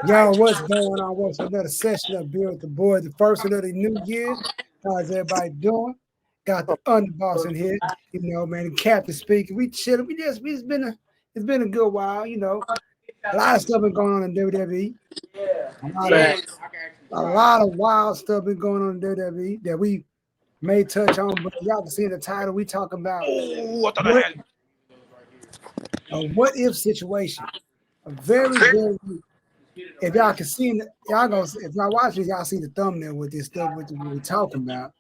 Yo, what's going on? What's another session of Beer with the Boys? The first one of the new year. How's everybody doing? Got the underboss in here, man. The captain speaking. We chilling. It's been a good while, A lot of stuff been going on in WWE. A lot of wild stuff been going on in WWE that we may touch on, but y'all can see in the title. We talking about a what if situation. A very, very. If y'all can see, if y'all watch this, y'all see the thumbnail with this stuff what we're talking about.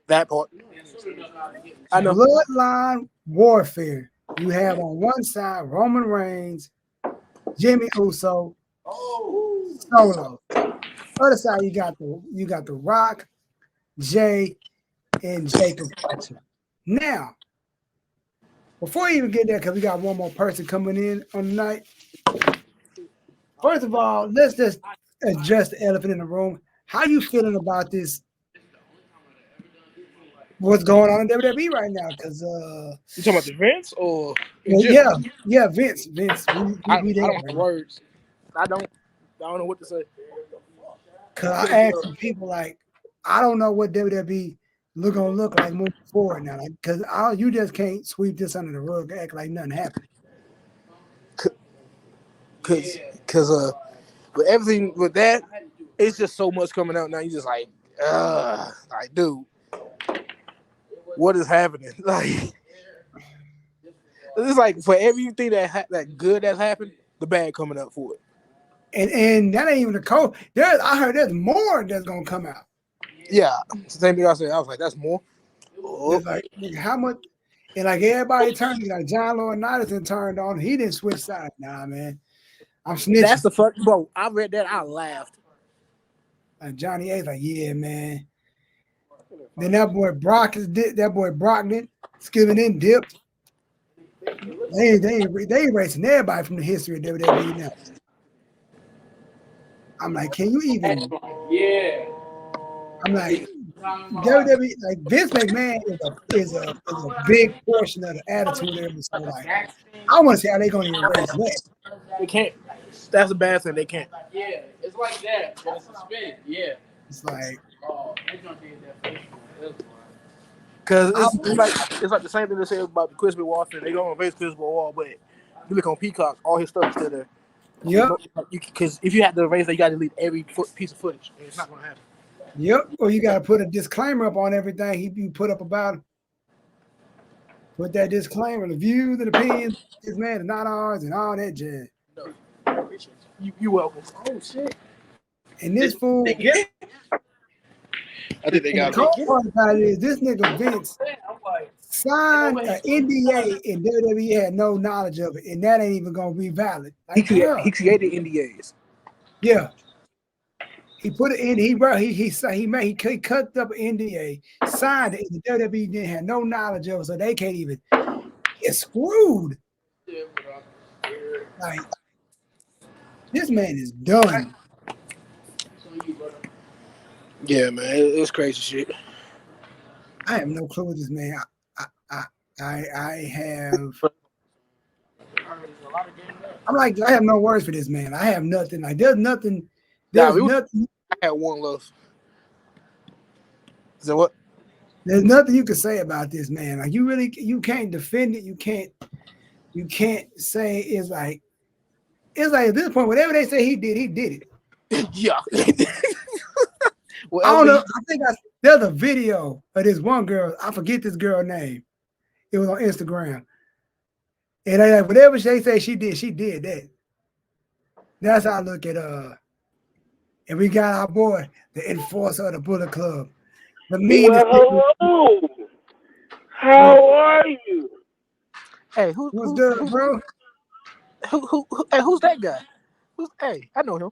That part. I know. Bloodline warfare. You have on one side Roman Reigns, Jimmy Uso, Solo. Other side you got the Rock, Jay, and Jacob Fletcher. Now, before you even get there, because we got one more person coming in on the night. First of all, let's just address the elephant in the room. How you feeling about this? What's going on in WWE right now? Because you talking about the Vince or yeah, Vince. I don't have words. I don't know what to say. Cause I asked some people like, I don't know what WWE gonna look like moving forward now. Because you just can't sweep this under the rug, act like nothing happened. Because with everything with that, it's just so much coming out now. You just like, dude, what is happening? Like, it's like for everything that good that's happened, the bad coming up for it. And that ain't even the code. I heard there's more that's gonna come out. Yeah, same thing I said. I was like, that's more. It's like how much? And like everybody turned, like John Laurinaitis turned on. He didn't switch sides. Nah, man. I'm snitching. That's the fuck, bro. I read that. I laughed. And Johnny A's like, yeah, man. Then that boy Brock did skipping in dipped. They erasing everybody from the history of WWE now. I'm like, can you even? Yeah. I'm like, WWE, like Vince McMahon is a big portion of the attitude there. So like, I want to see how they're going to erase that. They can't. That's a bad thing. They can't. Yeah, it's like that. But it's a spin. Yeah. It's like, because it's like the same thing they say about the Chris Benoit thing. They don't erase Chris Benoit, but you look on Peacock, all his stuff is still there. Yep. Because if you have to erase that, you got to delete every piece of footage, and it's not going to happen. Yep. Or you got to put a disclaimer up on everything you put up about him. Put that disclaimer: the views and opinions of this man are not ours, and all that jazz. No. You welcome. Oh shit. And this fool. I think they got the cool part about it is this nigga Vince signed an NDA and WWE had no knowledge of it, and that ain't even gonna be valid. Like, he created NDAs. Yeah. He put it in. He cut up an NDA, signed it, and the WWE didn't have no knowledge of it, so they can't even get screwed. Like this man is done. Yeah, man, it's crazy shit. I have no clue what this man. I have. I'm like, I have no words for this man. I have nothing. Like, there's nothing. Nothing. I had one love. So what? There's nothing you can say about this man. Like, you can't defend it. You can't say it's like at this point, whatever they say he did it. Yeah. I don't know. I think there's a video of this one girl. I forget this girl's name. It was on Instagram. And they like, whatever they say she did that. That's how I look at and we got our boy, the enforcer of the Bullet Club. The meanest. Hello. How are you? Hey, what's good, bro? Hey, who's that guy? Hey, I know him.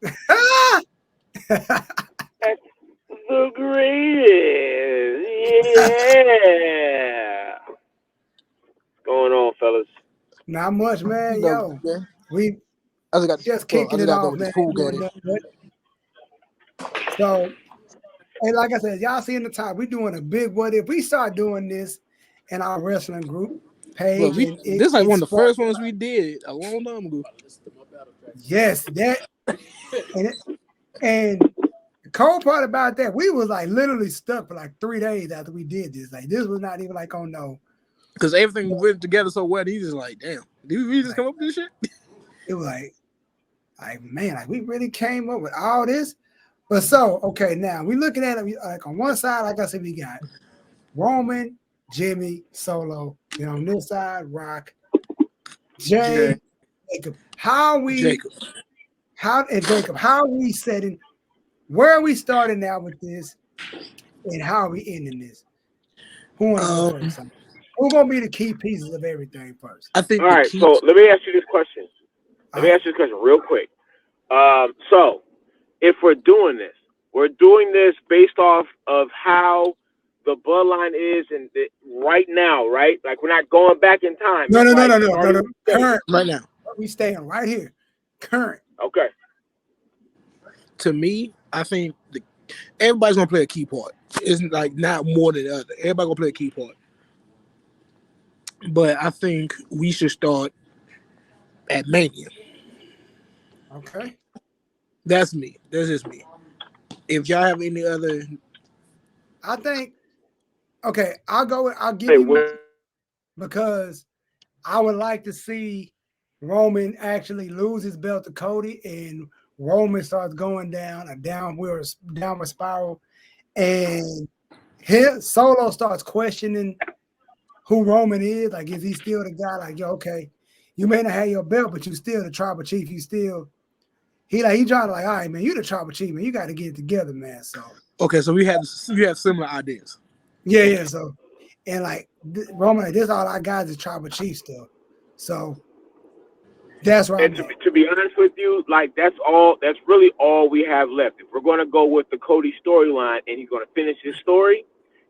That's the greatest. Yeah. What's going on, fellas? Not much, man. Yo, we just kicking it off, man. So, and like I said, y'all see in the top, we're doing a big what if. We start doing this in our wrestling group page. This is like one of the first ones we did a long time ago. Yes, that And the cold part about that, we was like literally stuck for like 3 days after we did this. Like this was not even like on no. Because everything went together so well. He's just like, damn, did we just come up with this shit? It was like man, like we really came up with all this. But so okay, now we looking at it like on one side, like I said, we got Roman, Jimmy, Solo. Then on this side, Rock, Jay, Jacob. How are we setting? Where are we starting now with this? And how are we ending this? Who wants to go first? Who's gonna be the key pieces of everything first? I think. All right, so let me ask you this question. Let me ask you this question real quick. So if we're doing this based off of how the bloodline is and right now, right? Like we're not going back in time. No. Current right now. We staying right here. Current. Okay. To me, I think everybody's gonna play a key part. It's like not more than the other. Everybody gonna play a key part. But I think we should start at Mania. Okay. That's me. That's just me. If y'all have any other, I think. Okay, I'll give you mine because I would like to see Roman actually lose his belt to Cody and Roman starts going down a downward spiral, and his Solo starts questioning who Roman is. Like, is he still the guy? Like, yo, okay, you may not have your belt, but you still the tribal chief. You still he trying to like, all right, man, you the tribal chief, man. You got to get it together, man. So okay, so we have similar ideas. Yeah. So and like Roman, like, this all I got is tribal chief still. So that's right. And to be honest with you, like that's really all we have left. If we're going to go with the Cody storyline and he's going to finish his story,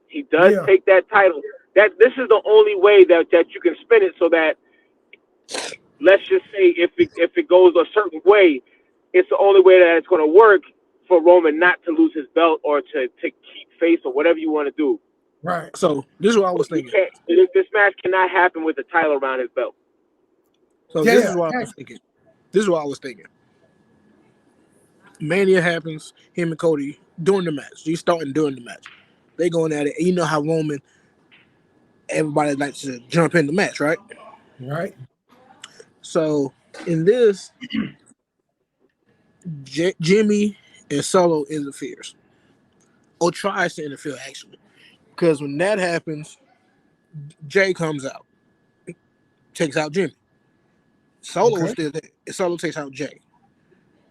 he does take that title. This is the only way that you can spin it so that, let's just say if it goes a certain way, it's the only way that it's going to work for Roman not to lose his belt or to keep face or whatever you want to do. Right. So this is what I was thinking. This match cannot happen with the title around his belt. So this is what I was thinking. Mania happens, him and Cody during the match. He's starting during the match. They going at it. And you know how Roman, everybody likes to jump in the match, right? Right. So in this, Jimmy and Solo interferes. Or tries to interfere, actually. Because when that happens, Jay comes out. Takes out Jimmy. Solo is still there. Solo takes out Jay.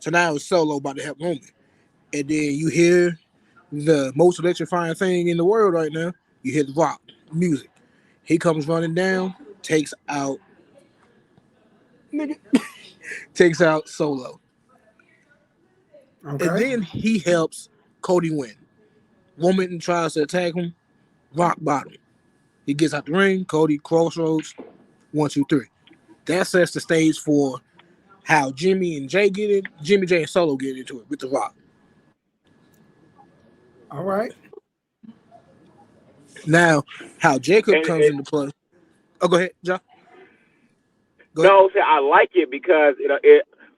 So now it's Solo about to help Roman. And then you hear the most electrifying thing in the world right now. You hear the rock music. He comes running down, takes out Solo. Okay. And then he helps Cody win. Roman tries to attack him. Rock bottom. He gets out the ring. Cody crossroads. 1, 2, 3. That sets the stage for how Jimmy and Jay get it. Jimmy, Jay, and Solo get into it with the Rock. All right. Now, how Jacob comes into play. Oh, go ahead, John. No, I like it because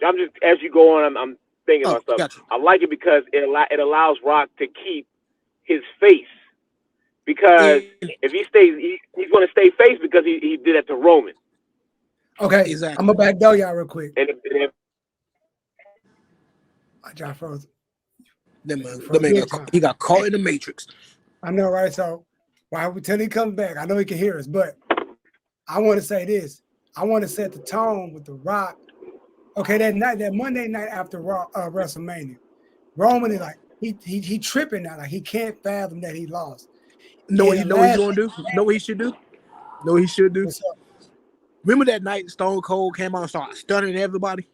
I'm just as you go on. I'm thinking about stuff. Gotcha. I like it because it allows Rock to keep his face. Because if he stays, he's going to stay face because he did that to Roman. Okay, exactly. I'm gonna back down y'all real quick. And if John froze. He got caught in the Matrix. I know, right? So until he comes back, I know he can hear us, but I want to say this. I want to set the tone with the Rock. Okay, that Monday night after WrestleMania, Roman is like he tripping now, like he can't fathom that he lost. Know what he's gonna do? Know what he should do? Know what he should do? Remember that night Stone Cold came out and started stunning everybody?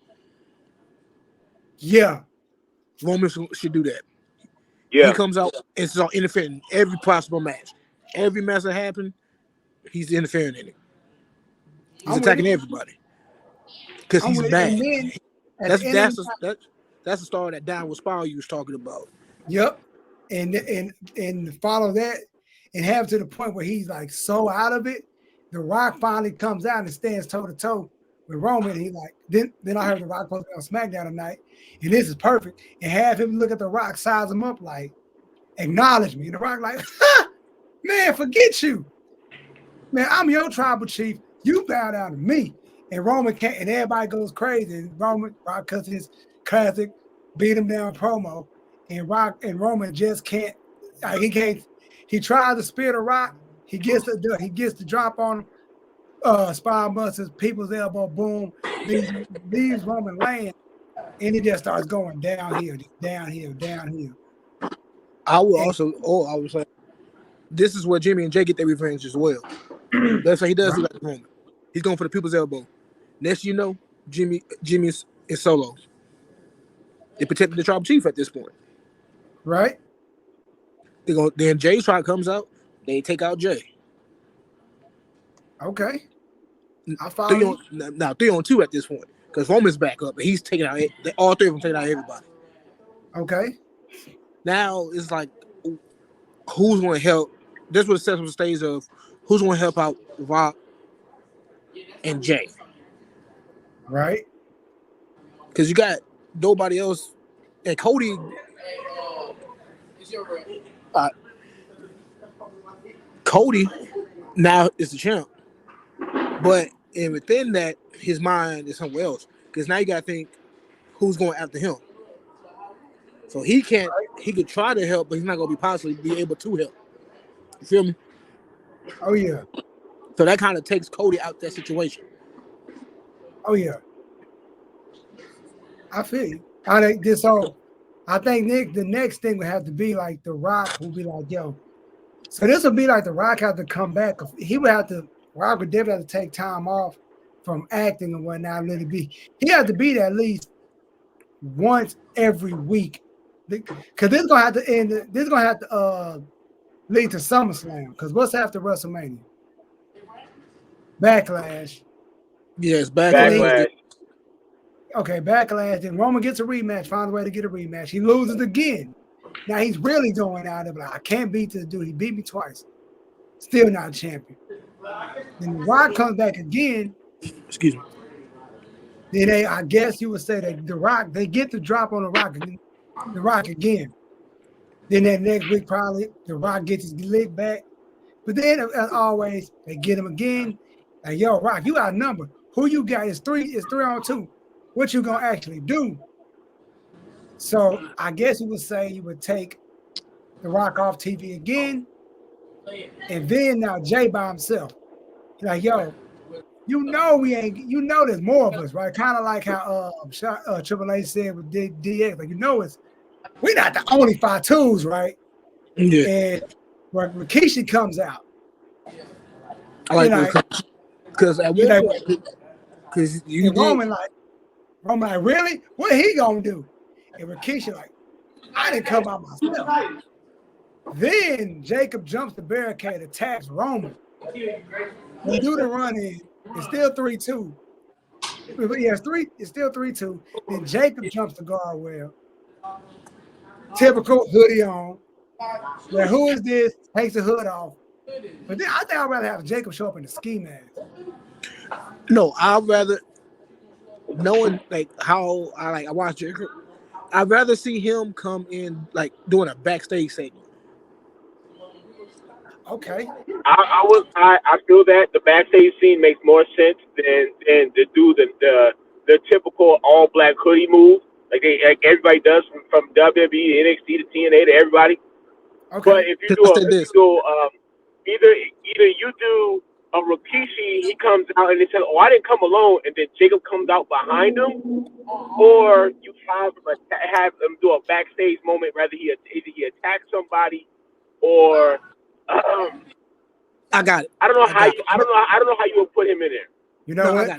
Yeah. Roman should do that. Yeah. He comes out and starts interfering in every possible match. Every match that happened, he's interfering in it. He's attacking everybody. Because he's mad. That's the story that downward spiral you was talking about. Yep. And follow that and have to the point where he's like so out of it. The Rock finally comes out and stands toe to toe with Roman. He like then I heard the Rock posted on SmackDown tonight, and this is perfect. And have him look at the Rock, size him up, like acknowledge me. And the Rock like, man, forget you, man. I'm your tribal chief. You bow down to me. And Roman can't, and everybody goes crazy. And Rock cuts his classic beat him down promo, and Roman just can't. Like, he can't. He tries to spear the Rock. He gets the drop on him. Spine busters, people's elbow, boom, leaves Roman land, and it just starts going downhill. I would say this is where Jimmy and Jay get their revenge as well. That's what he does do that to Roman. He's going for the people's elbow. Next, you know, Jimmy's in Solo. They protected the tribal chief at this point, right? Then Jay's tribe comes out. They take out Jay. Okay. I follow. 3-on-2 at this point because Roman's back up, and he's taking out all three of them, taking out everybody. Okay. Now it's like, who's going to help? This was set up the stage of who's going to help out Rock and Jay, right? Because you got nobody else, and Cody. Cody now is the champ. But within that, his mind is somewhere else. Because now you got to think who's going after him. So he could try to help, but he's not going to possibly be able to help. You feel me? Oh, yeah. So that kind of takes Cody out that situation. Oh, yeah. I feel you. I think Nick, the next thing would have to be like The Rock will be like, yo. So this would be like The Rock have to come back. Rock would definitely have to take time off from acting and whatnot. Let it be. He had to be there at least once every week, because this is gonna have to end. This is gonna have to lead to SummerSlam. Because what's after WrestleMania? Backlash. Yes, Backlash. Okay, Backlash. Then Roman gets a rematch. Finds a way to get a rematch. He loses again. Now he's really going out of it. I can't beat this dude. He beat me twice. Still not a champion. Then The Rock comes back again. Excuse me. Then I guess you would say that The Rock, they get the drop on The Rock again. Then that next week, probably The Rock gets his leg back. But then, as always, they get him again. Like, yo, Rock, you outnumbered. Who you got? It's 3-on-2. What you gonna actually do? So I guess you would say you would take The Rock off TV again. And then now Jay by himself. He's like, yo, there's more of us, right? Kind of like how Triple H said with DX. Like, we're not the only 5-2s, right? Yeah. And when Rikishi comes out. I like that. Because at one point, because Roman like, really? What he gonna do? And Rikishi like, I didn't come out myself. Then Jacob jumps the barricade, attacks Roman. They do the run in. It's still 3-2. Yeah, it's still 3-2. Then Jacob jumps the guardrail. Typical hoodie on. Now, who is this? Takes the hood off. But then I think I'd rather have Jacob show up in the ski mask. No, I'd rather, knowing like how I watch Jacob, I'd rather see him come in like doing a backstage segment. Okay. I feel that the backstage scene makes more sense than to do the typical all black hoodie move like everybody does from WWE to NXT to TNA to everybody. Okay. But if you do either you do a Rikishi, he comes out and they said, "Oh, I didn't come alone," and then Jacob comes out behind him, or you have him do a backstage moment. Rather he attacks somebody, or I got it. I don't know how you would put him in there. You know what?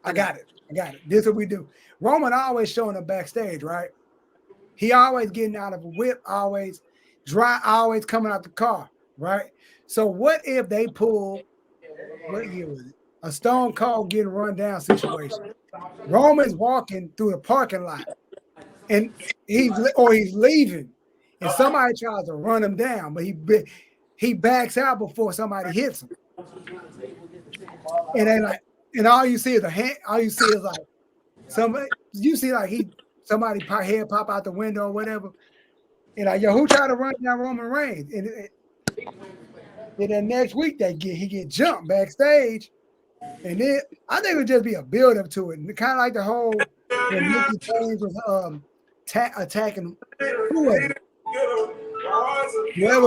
I got it. This is what we do. Roman always showing up backstage, right? He always getting out of a whip, always coming out the car, right? So what if they pull, what year was it? A Stone Cold getting run down situation. Roman's walking through the parking lot, and he's leaving, and somebody tries to run him down, but he backs out before somebody hits him. And they like, and all you see is a hand. All you see is like somebody. You see like somebody head pop out the window or whatever, and like yo, who tried to run down Roman Reigns? And then next week he get jumped backstage, and then I think it would just be a build up to it, and kind of like the whole when Mickey James was attacking whoever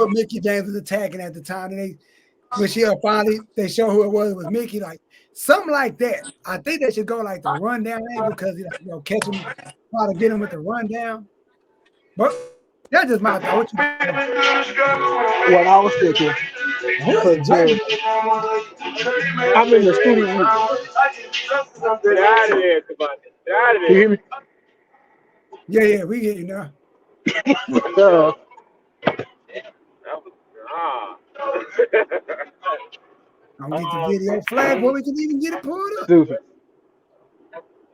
Mickey James was attacking at the time, and when she finally they show who it was Mickey, like something like that. I think they should go like the rundown angle because catch him, try to get him with the rundown. But that's just my thought. What I was thinking. I'm in the studio. Get out of there, come on. Get out of there. You hear me? Yeah, we get you now. I'll get the video flag before we can even get it pulled up. Stupid.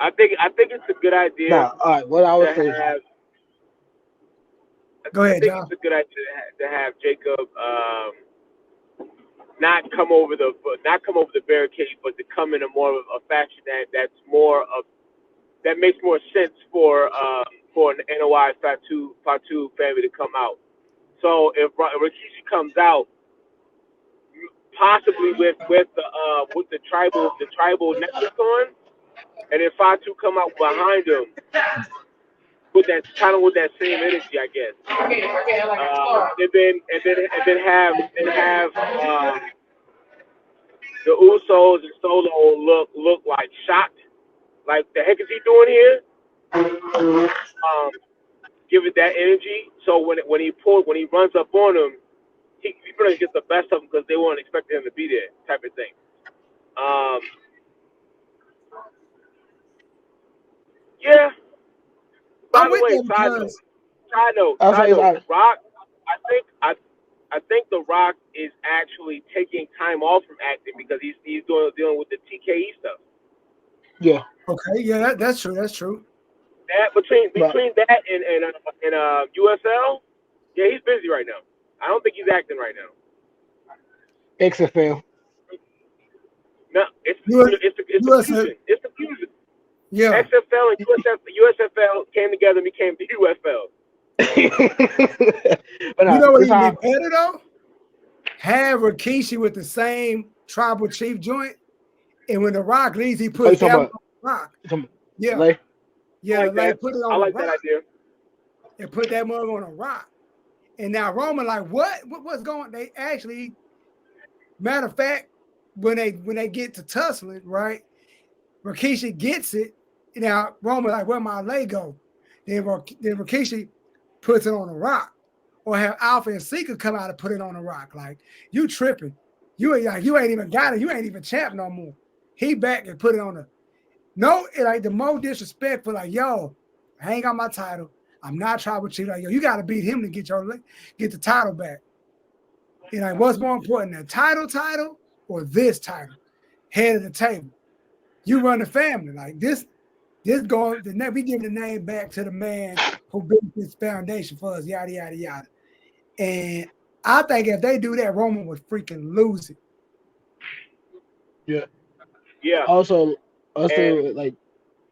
I think it's a good idea. Nah, all right. What I was saying. Go ahead, John. I think John. it's a good idea to have Jacob not come over the barricade, but to come in a more of a fashion that makes more sense for an NOI Fatu family to come out. So if Rikishi comes out, possibly with the tribal necklace on, and then Fatu come out behind him with that same energy, I guess. And then have the Usos and Solo look like shocked, like the heck is he doing here? Give it that energy. So when he runs up on him, he pretty much gets the best of him because they weren't expecting him to be there, type of thing. Yeah. By the way, side note, Rock. I think The Rock is actually taking time off from acting because he's dealing with the TKE stuff. Yeah. Okay. Yeah, that's true. That's true. That between that and USL, yeah, he's busy right now. I don't think he's acting right now. XFL. No, it's confusion. It's confusion. Yeah. XFL and USFL came together and became the UFL. But you know what would be better though? Have Rikishi with the same tribal chief joint, and when The Rock leaves, he puts that on The Rock. Yeah. Like put it on The Rock. That idea. And put that mug on The Rock. And now Roman like, what's going? They actually, matter of fact, when they get to tussling, right? Rikishi gets it. Now Roman like, where my leg go? Then Rikishi puts it on The Rock, or have Alpha and Seeker come out and put it on The Rock. Like, you tripping? You ain't even got it. You ain't even champ no more. He back and put it on the. No, like the more disrespectful. Like, yo, I ain't got my title. I'm not tribal chief. Like, yo, you got to beat him to get the title back. You know, what's more important, that title or this title? Head of the table. You run the family. Like this going. We give the name back to the man who built this foundation for us. Yada yada yada. And I think if they do that, Roman would freaking lose it. Yeah. Yeah. Also, like,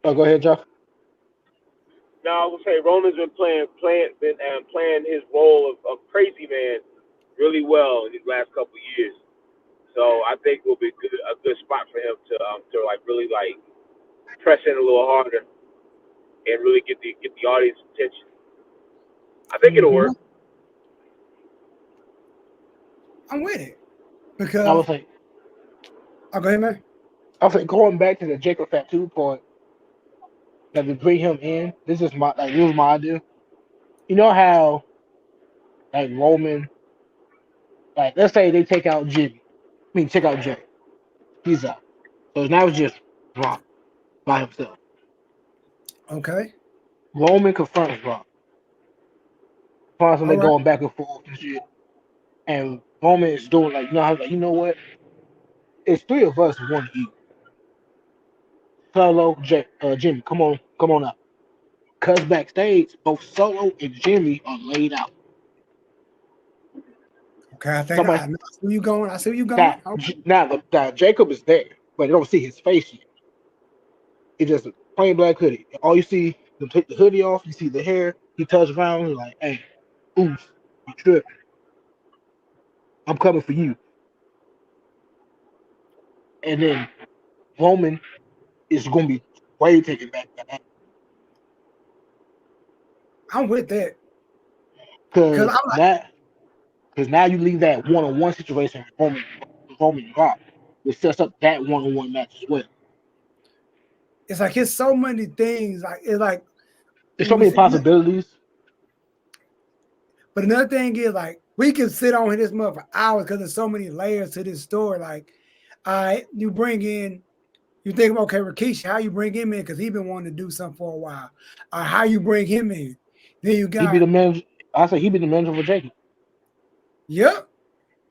go ahead, Jeff. No, I would say Roman's been playing his role of crazy man really well in these last couple of years. So I think it will be a good spot for him to like really like press in a little harder and really get the audience attention. I think it'll work. I'm with it because I was like, go ahead, man. I was like, going back to the Jacob Fatu point, that we bring him in. This was my idea. You know how, like Roman, like let's say they take out Jimmy. Take out Jay. He's out. So now it's just Rock by himself. Okay. Roman confronts Rock. Constantly going back and forth and shit. And Roman is doing like, you know what? It's three of us who want to eat. Solo, Jimmy, come on out. Cause backstage, both Solo and Jimmy are laid out. Okay, I see where you going. Now Jacob is there. but you don't see his face yet. It's just a plain black hoodie. All you see, you take the hoodie off, you see the hair. He turns around and he's like, "Hey, oof, you tripping? I'm coming for you." And then Roman is going to be way taken back by that. I'm with that. Because now you leave that one-on-one situation with Roman and Brock, which sets up that one-on-one match as well. It's like it's so many things. Like it's like there's so many possibilities. But another thing is like we can sit on this month for hours because there's so many layers to this story. Like, you bring in, you think, okay, Rikishi, how you bring him in because he's been wanting to do something for a while. How you bring him in? Then you got he be the manager. I say he be the manager for Jacob. Yep.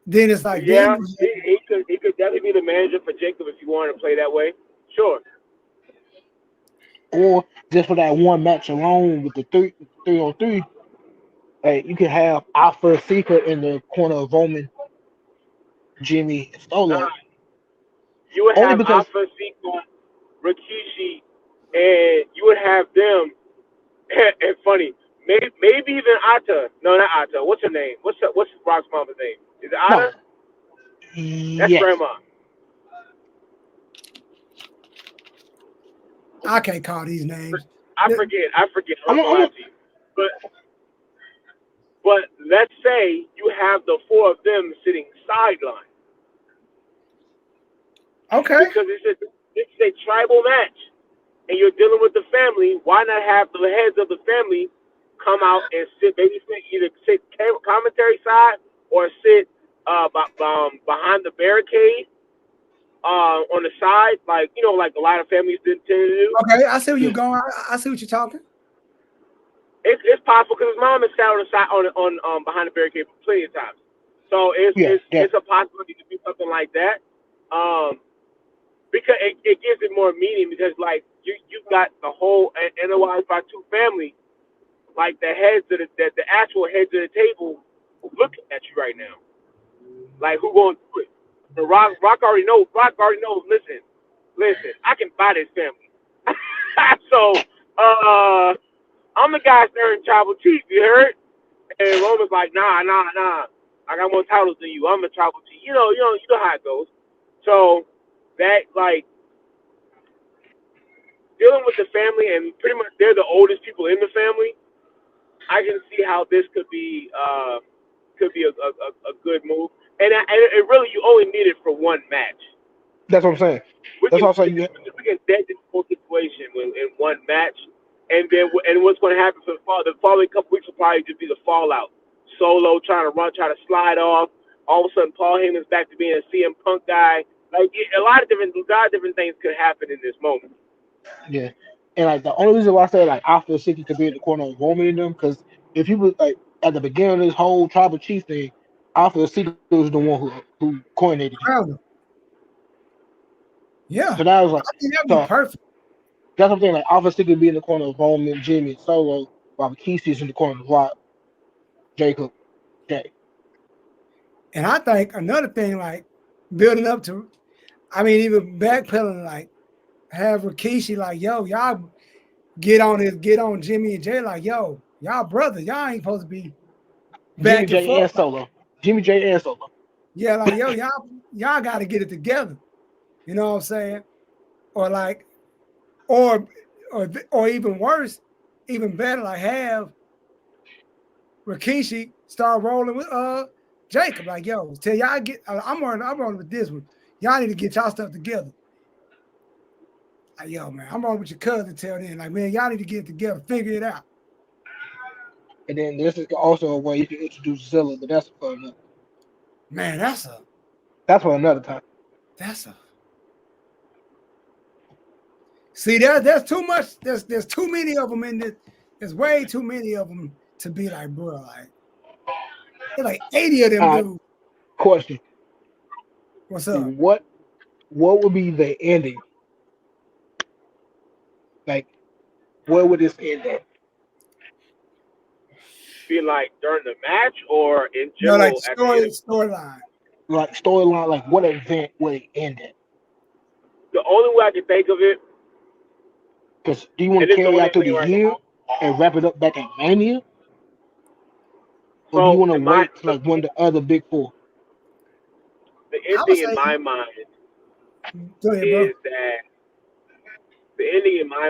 Then it's like, yeah, he could definitely be the manager for Jacob if you wanted to play that way. Sure. Or just for that one match alone with the 3-on-3, hey, you can have Alpha Secret in the corner of Roman, Jimmy, and Solo. You would have Alpha Secret, Rikishi, and you would have them. And funny, maybe even Atta. No, not Atta. What's her name? What's Brock's mom's name? Is it Atta? No. That's grandma. I can't call these names. I forget. I'm gonna lie to you. But let's say you have the four of them sitting sideline. Okay. Because it's a tribal match, and you're dealing with the family. Why not have the heads of the family come out and either sit commentary side or sit behind the barricade on the side, like like a lot of families tend to do. Okay, I see where you're going. I see what you're talking. It's possible because his mom has sat on the side on behind the barricade plenty of times, so it's a possibility to do something like that. Because it gives it more meaning because like you've got the whole NOI's by two family, like the actual heads of the table looking at you right now. Like who going to do it? The Rock already knows. Listen, I can buy this family. So I'm the guy staring tribal chief. You heard? And Roman's like, nah. I got more titles than you. I'm a tribal chief. You know how it goes. So that like dealing with the family and pretty much they're the oldest people in the family. I can see how this could be a good move, and it really you only need it for one match. That's what I'm saying. We can dead this whole situation in one match, and what's going to happen for the following couple weeks will probably just be the fallout. Solo trying to slide off. All of a sudden, Paul Heyman's back to being a CM Punk guy. Like a lot of different things could happen in this moment. Yeah, and like the only reason why I say like Alpha City could be in the corner of Roman and them because if you was like at the beginning of this whole tribal chief thing, Alpha City was the one who coordinated it. Yeah. So that was like I think that'd be perfect. That's what I'm saying. Like Alpha City could be in the corner of Roman, Jimmy, and Solo, while Rikishi's in the corner of Rock, Jacob, Jay. And I think another thing, like building up to, even backpedaling, like have Rikishi like, yo, y'all get on Jimmy and Jay, like, yo, y'all brothers, y'all ain't supposed to be back Jimmy, Jay, and Solo. Jimmy, Jay, and Solo. Yeah, like, yo, y'all got to get it together. You know what I'm saying? Or like, or even worse, even better, like have Rikishi start rolling with Jacob. Like, yo, tell y'all I'm rolling with this one. Y'all need to get y'all stuff together. Like, yo, man, I'm rolling with your cousin. Tell them, like, man, y'all need to get it together, figure it out. And then this is also a way you can introduce Zilla, but that's for another. Man, that's for another time. See, there's too much. There's too many of them in this. There's way too many of them to be like, bro, like there's like 80 of them dudes. Question. What's up? What would be the ending? Like, where would this end at? Be like during the match or in general? No, like storyline. Like storyline, like what event would it end at? the only way I can think of it. Because do you want to carry out through the year and wrap it up back at Mania? Or do you want to wait to like one of the other big four? The ending in my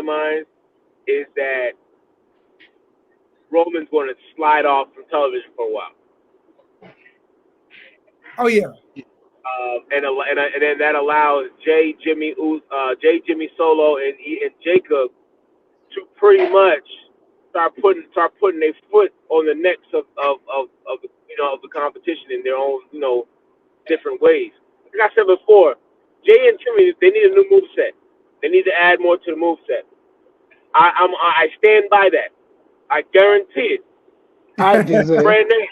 mind is that Roman's going to slide off from television for a while. Oh yeah. And then that allows Jimmy Solo, and Jacob to pretty much start putting their foot on the necks of the competition in their own different ways. Like I said before, Jay and Jimmy, they need a new moveset. They need to add more to the moveset. I stand by that. I guarantee it. I deserve. Brand name.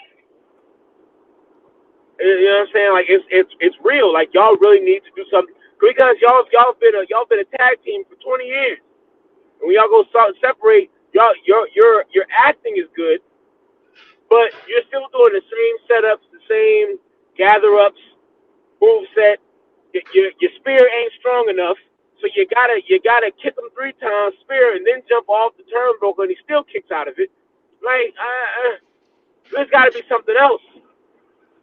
You know what I'm saying? Like it's real. Like y'all really need to do something because y'all been a tag team for 20 years. And when y'all go separate, your acting is good, but you're still doing the same setups, the same gather ups, move set. Your spear ain't strong enough, so you gotta kick him 3 times, spear, and then jump off the turnbuckle, and he still kicks out of it. Like there's got to be something else.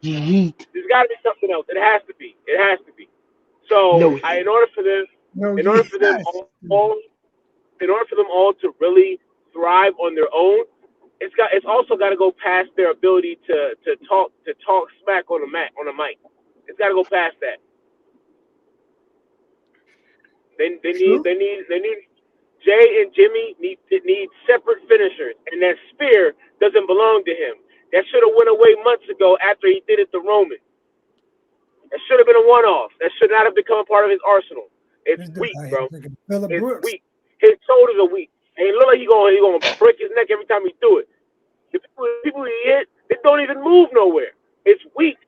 There's got to be something else. It has to be. So in order for them all to really thrive on their own, it's also got to go past their ability to talk smack on a mic. It's got to go past that. They need Jay and Jimmy need separate finishers, and that spear doesn't belong to him. That should have went away months ago after he did it to Roman. That should have been a one-off. That should not have become a part of his arsenal. It's weak, bro. It's weak. His shoulders are weak. And it look like he gonna break his neck every time he do it. The people he hit, they don't even move nowhere. It's weak.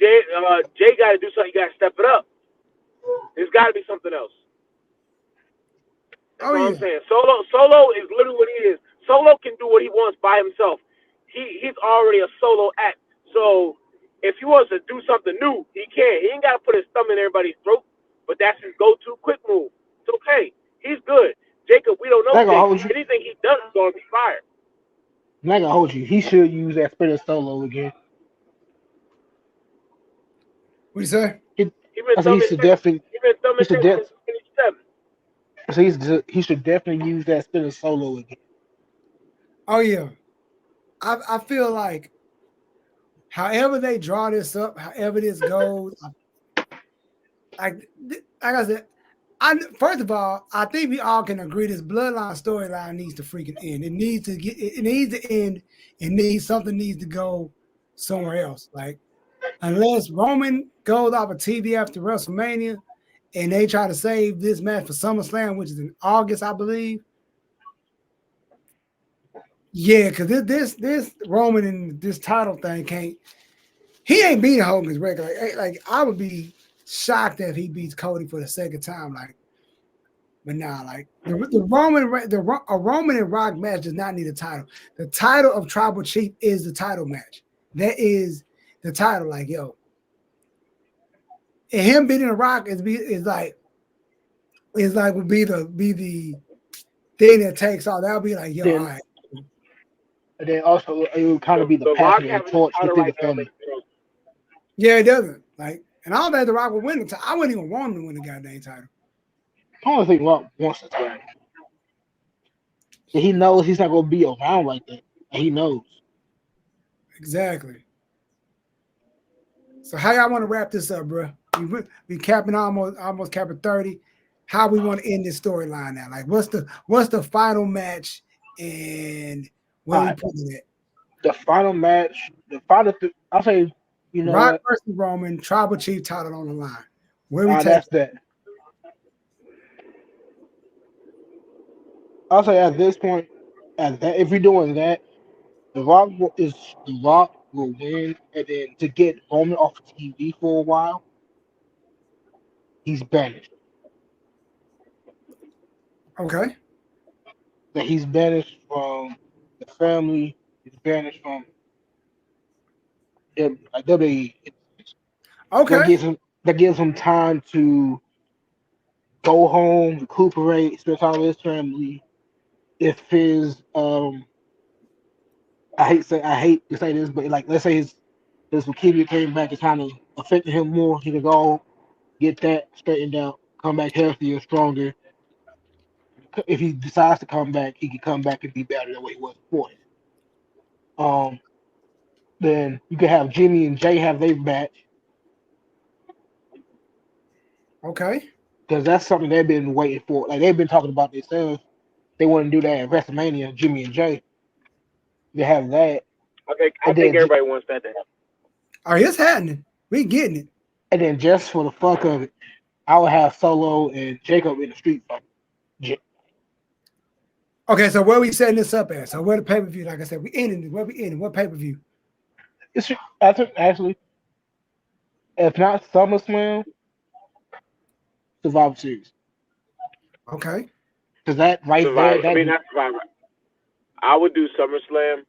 Jay got to do something. He got to step it up. There's got to be something else. That's what I'm saying. Solo is literally what he is. Solo can do what he wants by himself. He's already a solo act. So if he wants to do something new, he can. He ain't got to put his thumb in everybody's throat, but that's his go-to quick move. It's okay. He's good. Jacob, we don't know Jacob. Anything he does is going to be fired. I'm not gonna hold you. He should use that spirit Solo again. What you say? He should definitely use that spirit Solo again. Oh yeah. I feel like however they draw this up, however this goes, like I said, first of all, I think we all can agree this Bloodline storyline needs to freaking end. It needs to end, and something needs to go somewhere else. Like unless Roman goes off of TV after WrestleMania and they try to save this match for SummerSlam, which is in August, I believe. Yeah, because this Roman and this title thing he ain't beating Hogan's record. Like I would be shocked if he beats Cody for the second time. Like, but nah, like a Roman and Rock match does not need a title. The title of Tribal Chief is the title match. That is the title. Like yo, and him beating the Rock is like would be the thing that takes all. That'll be like yo, all right. And then also it would kind of be the passing of the torch within the family. Yeah, it doesn't. Like, and I don't think The Rock would win the title. I wouldn't even want him to win the goddamn title. I don't think Rock wants the title. He knows he's not going to be around like that. And he knows. Exactly. So how y'all want to wrap this up, bro? We capping almost capping 30. How we want to end this storyline now? Like, what's the final match and where we put it at? The final match, I'll say, Rock versus Roman, Tribal Chief title on the line. Where we take that's that. I'll say at this point, if we're doing that, The Rock will win, and then to get Roman off TV for a while, he's banished. Okay. That he's banished from the family. He's banished from WWE. Okay. That gives him time to go home, recuperate, spend time with his family. If his I hate to say this, but like let's say his leukemia came back and kind of affected him more, he could go get that straightened out, come back healthier, stronger. If he decides to come back, he can come back and be better than what he was before. Then you can have Jimmy and Jay have their match. Okay. Because that's something they've been waiting for. Like they've been talking about themselves. They want to do that at WrestleMania, Jimmy and Jay. They have that. I think everybody wants that to happen. Oh, it's happening. We getting it. And then just for the fuck of it, I would have Solo and Jacob in the street fight. Okay, so where we setting this up at? So where the pay-per-view? Like I said, we ending it. Where we ending? What pay-per-view? I think actually, if not SummerSlam, Survivor Series. Okay. Because that right Survivor. there. Not Survivor. I would do SummerSlam.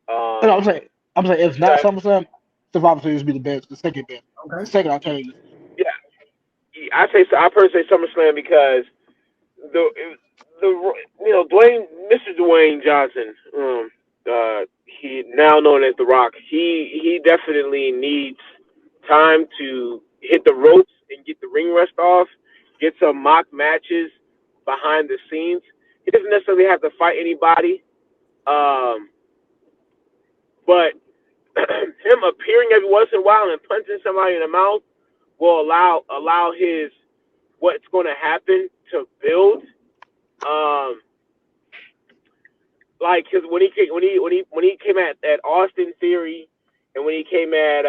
No, I'm saying if not SummerSlam, Survivor Series would be the best, the second best. Okay. The second alternative. Yeah, I personally say SummerSlam because the Mr. Dwayne Johnson, he now known as The Rock, he definitely needs time to hit the ropes and get the ring rust off, get some mock matches behind the scenes. He doesn't necessarily have to fight anybody, but him appearing every once in a while and punching somebody in the mouth will allow his what's going to happen to build. Like his when he came at Austin Theory and when he came at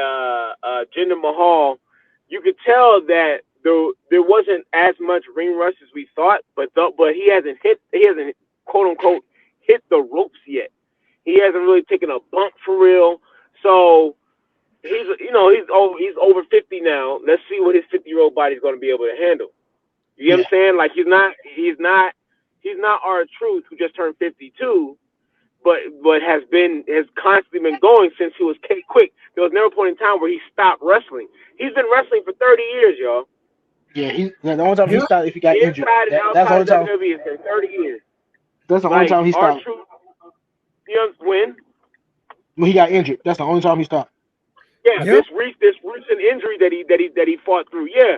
Jinder Mahal, you could tell that there wasn't as much ring rust as we thought, but he hasn't quote unquote hit the ropes yet. He hasn't really taken a bump for real. So he's over 50 now. Let's see what his 50-year-old body's going to be able to handle. You know what I'm saying? Like he's not R-Truth who just turned 52, but has constantly been going since he was quick. There was never a point in time where he stopped wrestling. He's been wrestling for 30 years, y'all. Yeah, the only time he stopped if he got injured. That's the only time. WWE has been 30 years. That's the only time he stopped. R-Truth, when he got injured. That's the only time he stopped. Yeah, this recent injury that he fought through. Yeah.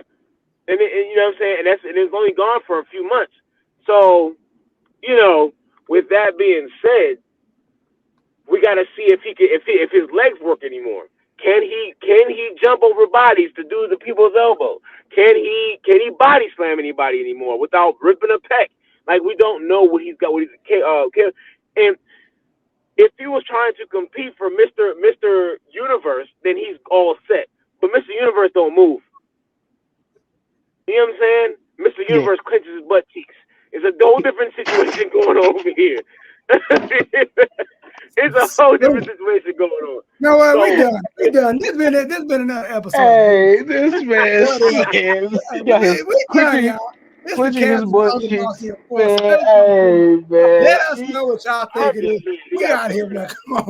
And you know what I'm saying? And it's only gone for a few months. So, with that being said, we got to see if his legs work anymore. Can he jump over bodies to do the people's elbow? Can he body slam anybody anymore without ripping a pec? Like we don't know what he's got. And if he was trying to compete for Mr. Universe, then he's all set. But Mr. Universe don't move. You know what I'm saying? Mr. Universe clenches his butt cheeks. It's a whole different situation going on over here. It's a whole different situation going on. No, we done. This been another episode. Hey, this man clenching his butt cheeks. Hey, man. Let us know what y'all think it is. We out here, man. Come on,